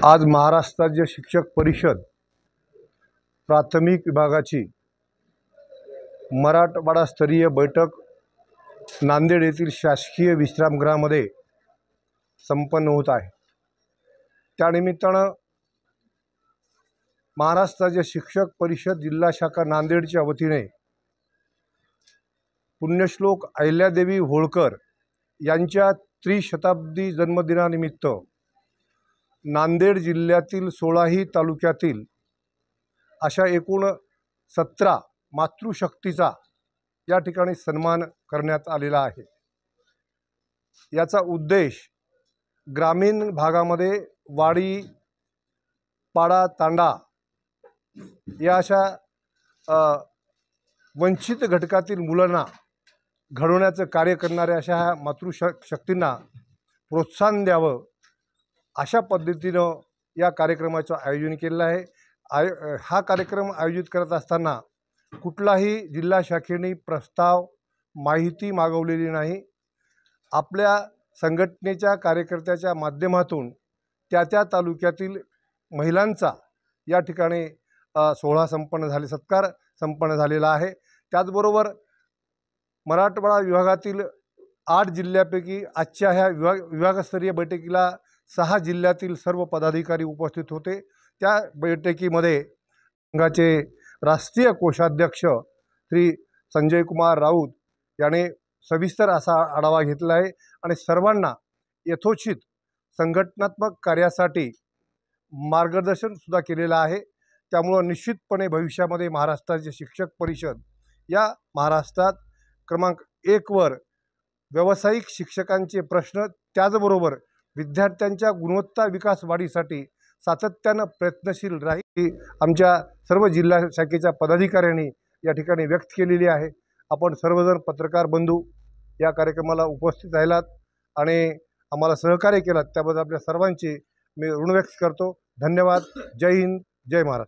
आज महाराष्ट्र राज्य शिक्षक परिषद प्राथमिक विभागाची मराठवाडा स्तरीय बैठक नांदेड येथील शासकीय विश्रामगृहामध्ये संपन्न होत आहे। त्यानिमित्तानं महाराष्ट्र राज्य शिक्षक परिषद जिल्हा शाखा नांदेडच्या वतीने पुण्यश्लोक अहिल्यादेवी होळकर यांच्या त्रिशताब्दी जन्मदिनानिमित्त नांदेड जिल्ह्यातील 16ही तालुक्यातील अशा एकूण 17 मातृशक्तीचा या ठिकाणी सन्मान करण्यात आलेला आहे। याचा उद्देश ग्रामीण भागामध्ये वाडी पाडा तांडा या अशा वंचित घटकातील मुलांना घडवण्याचं कार्य करणाऱ्या अशा मातृशक्तींना प्रोत्साहन द्यावं अशा पद्धतीनं या कार्यक्रमाचं आयोजन केलेलं आहे। हा कार्यक्रम आयोजित करत असताना कुठलाही जिल्हा शाखेने प्रस्ताव माहिती मागवलेली नाही। आपल्या संघटनेच्या कार्यकर्त्याच्या माध्यमातून त्या तालुक्यातील महिलांचा या ठिकाणी सत्कार संपन्न झालेला आहे। त्याचबरोबर मराठवाडा विभागातील 8 जिल्ह्यापैकी आजच्या ह्या विभागस्तरीय बैठकीला 6 जिल्ह्यातील सर्व पदाधिकारी उपस्थित होते। त्या बैठकीमध्ये संघाचे राष्ट्रीय कोषाध्यक्ष श्री संजय कुमार राऊत याने सविस्तर असा आढावा घेतला आहे आणि सर्वांना यथोचित संघटनात्मक कार्यासाठी मार्गदर्शन सुद्धा केलेलं आहे। त्यामुळे निश्चितपणे भविष्यामध्ये महाराष्ट्राचे शिक्षक परिषद या महाराष्ट्रात क्रमांक 1 वर व्यावसायिक शिक्षकांचे प्रश्न त्याचबरोबर विद्यार्थ्यांच्या गुणवत्ता विकास वाढीसाठी सातत्यानं प्रयत्नशील राहील आमच्या सर्व जिल्हा शाखेच्या पदाधिकाऱ्यांनी या ठिकाणी व्यक्त केलेली आहे। आपण सर्वजण पत्रकार बंधू या कार्यक्रमाला उपस्थित राहिलात आणि आम्हाला सहकार्य केलात त्याबद्दल आपल्या सर्वांची मी ऋण व्यक्त करतो। धन्यवाद। जय हिंद, जय महाराष्ट्र।